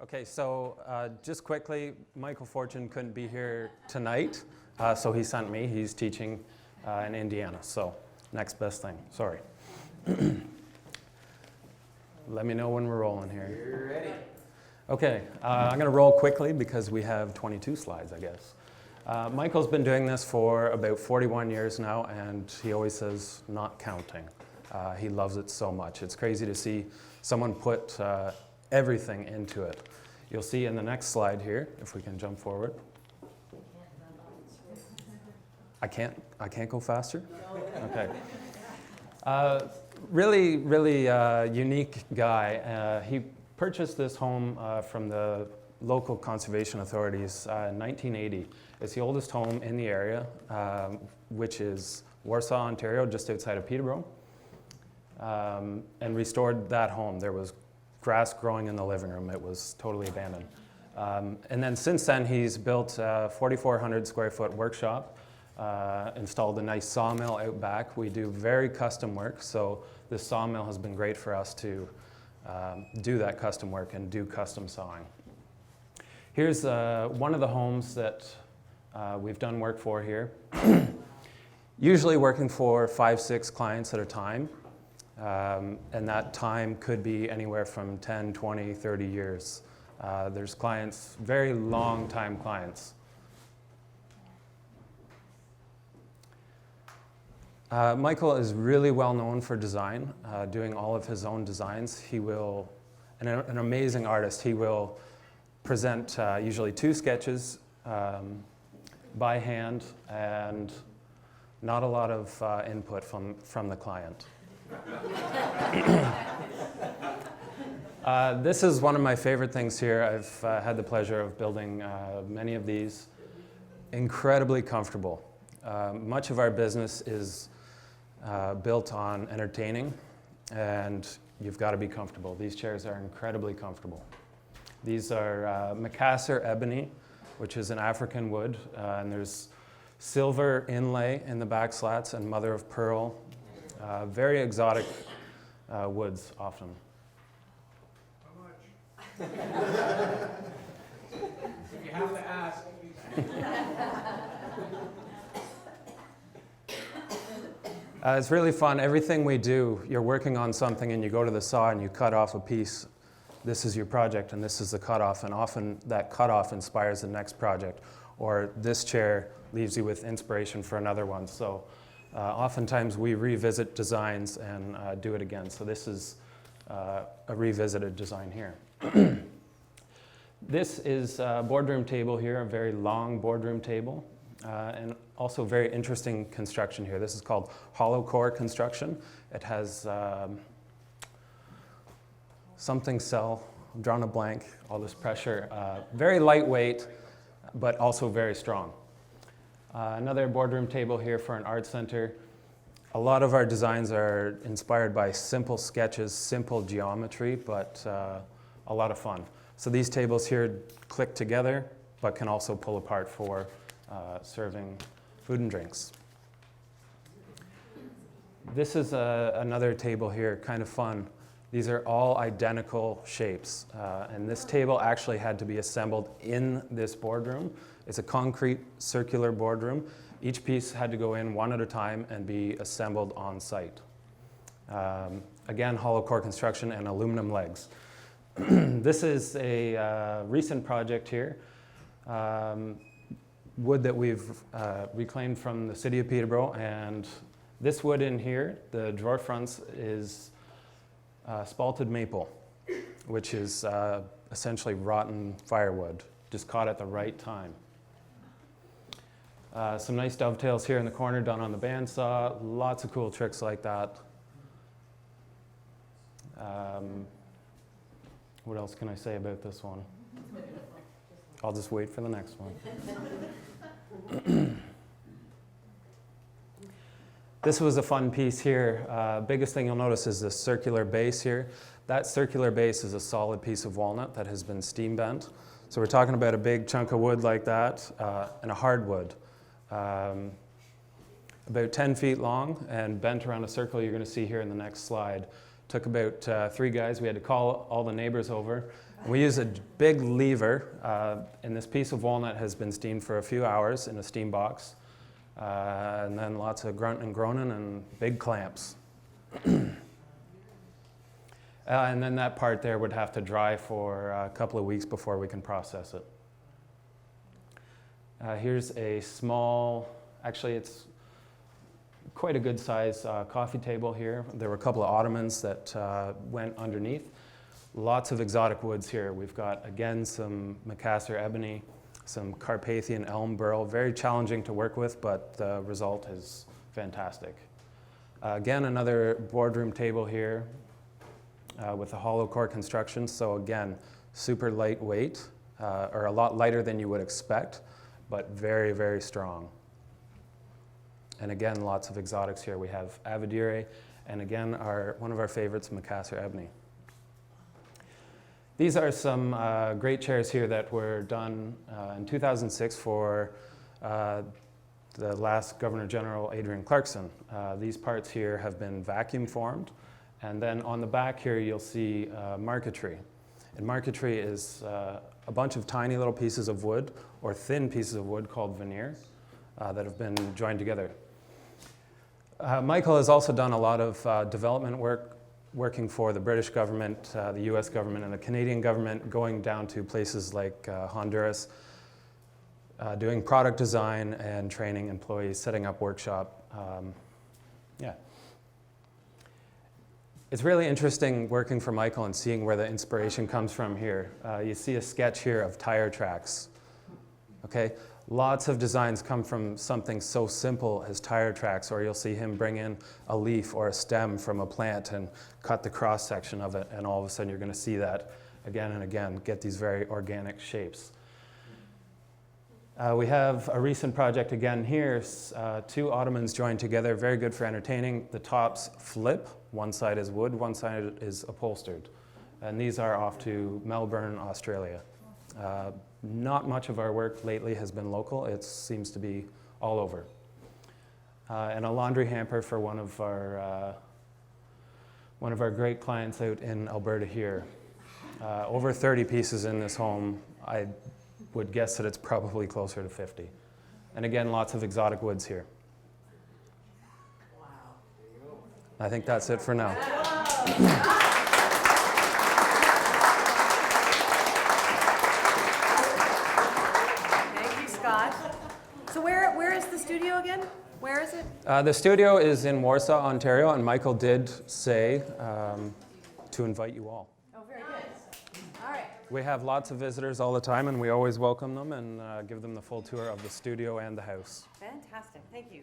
Okay, so just quickly, Michael Fortune couldn't be here tonight, so he sent me. He's teaching in Indiana, so next best thing. Sorry. Let me know when we're rolling here. You're ready. Okay, I'm going to roll quickly because we have 22 slides, I guess. Michael's been doing this for about 41 years now, and he always says, not counting. He loves it so much. It's crazy to see someone put everything into it. You'll see in the next slide here, if we can jump forward. I can't go faster? Okay. Really unique guy. He purchased this home from the local conservation authorities in 1980. It's the oldest home in the area, which is Warsaw, Ontario, just outside of Peterborough, and restored that home. There was grass growing in the living room. It was totally abandoned. And then since then, he's built a 4,400 square foot workshop, installed a nice sawmill out back. We do very custom work, so this sawmill has been great for us to do that custom work and do custom sawing. Here's one of the homes that we've done work for here. Usually working for 5-6 clients at a time. And that time could be anywhere from 10, 20, 30 years. There's clients, very long time clients. Michael is really well known for design, doing all of his own designs. He will, an amazing artist, he will present usually 2 sketches by hand and not a lot of input from the client. This is one of my favorite things here. I've had the pleasure of building many of these. Incredibly comfortable. Much of our business is built on entertaining, and you've got to be comfortable. These chairs are incredibly comfortable. These are Macassar ebony, which is an African wood, and there's silver inlay in the back slats and mother of pearl. Very exotic woods, often. How much? If you have to ask. It's really fun. Everything we do, you're working on something and you go to the saw and you cut off a piece. This is your project and this is the cutoff, and often that cutoff inspires the next project, or this chair leaves you with inspiration for another one. So oftentimes we revisit designs and do it again. So this is a revisited design here. This is a boardroom table here, a very long boardroom table, and also very interesting construction here. This is called hollow core construction. It has something cell, I'm drawing a blank, all this pressure. Very lightweight, but also very strong. Another boardroom table here for an art center. A lot of our designs are inspired by simple sketches, simple geometry, but a lot of fun. So these tables here click together, but can also pull apart for serving food and drinks. This is another table here, kind of fun. These are all identical shapes, and this table actually had to be assembled in this boardroom. It's a concrete circular boardroom. Each piece had to go in one at a time and be assembled on site. Again, hollow core construction and aluminum legs. This is a recent project here. Wood that we've reclaimed from the city of Peterborough, and this wood in here, the drawer fronts, is spalted maple, which is essentially rotten firewood, just caught at the right time. Some nice dovetails here in the corner done on the bandsaw, lots of cool tricks like that. What else can I say about this one? I'll just wait for the next one. This was a fun piece here. Biggest thing you'll notice is this circular base here. That circular base is a solid piece of walnut that has been steam bent. So we're talking about a big chunk of wood like that, and a hardwood. About 10 feet long and bent around a circle you're going to see here in the next slide. Took about 3 guys. We had to call all the neighbors over We use a big lever, and this piece of walnut has been steamed for a few hours in a steam box, and then lots of grunting and groaning and big clamps. And then that part there would have to dry for a couple of weeks before we can process it. Here's a small, actually it's quite a good size coffee table here. There were a couple of ottomans that went underneath. Lots of exotic woods here. We've got, again, some Macassar ebony, some Carpathian elm burl. Very challenging to work with, but the result is fantastic. Again, another boardroom table here with a hollow core construction. So again, super lightweight, or a lot lighter than you would expect, but very, very strong. And again, lots of exotics here. We have Avidire, and again, one of our favorites, Macassar ebony. These are some great chairs here that were done in 2006 for the last Governor General, Adrian Clarkson. These parts here have been vacuum formed. And then on the back here, you'll see marquetry. And marquetry is a bunch of tiny little pieces of wood or thin pieces of wood called veneer that have been joined together. Michael has also done a lot of development work working for the British government, the US government, and the Canadian government, going down to places like Honduras, doing product design and training employees, setting up workshop. Yeah. It's really interesting working for Michael and seeing where the inspiration comes from here. You see a sketch here of tire tracks. Okay? Lots of designs come from something so simple as tire tracks, or you'll see him bring in a leaf or a stem from a plant and cut the cross section of it, and all of a sudden you're going to see that again and again, get these very organic shapes. We have a recent project again here, two ottomans joined together, very good for entertaining. The tops flip, one side is wood, one side is upholstered. And these are off to Melbourne, Australia. Not much of our work lately has been local. It seems to be all over. And a laundry hamper for one of our great clients out in Alberta here. Over 30 pieces in this home. I would guess that it's probably closer to 50. And again, lots of exotic woods here. Wow. I think that's it for now. So where is the studio again? Where is it? The studio is in Warsaw, Ontario, and Michael did say to invite you all. Oh, very good. All right. We have lots of visitors all the time, and we always welcome them and give them the full tour of the studio and the house. Fantastic. Thank you.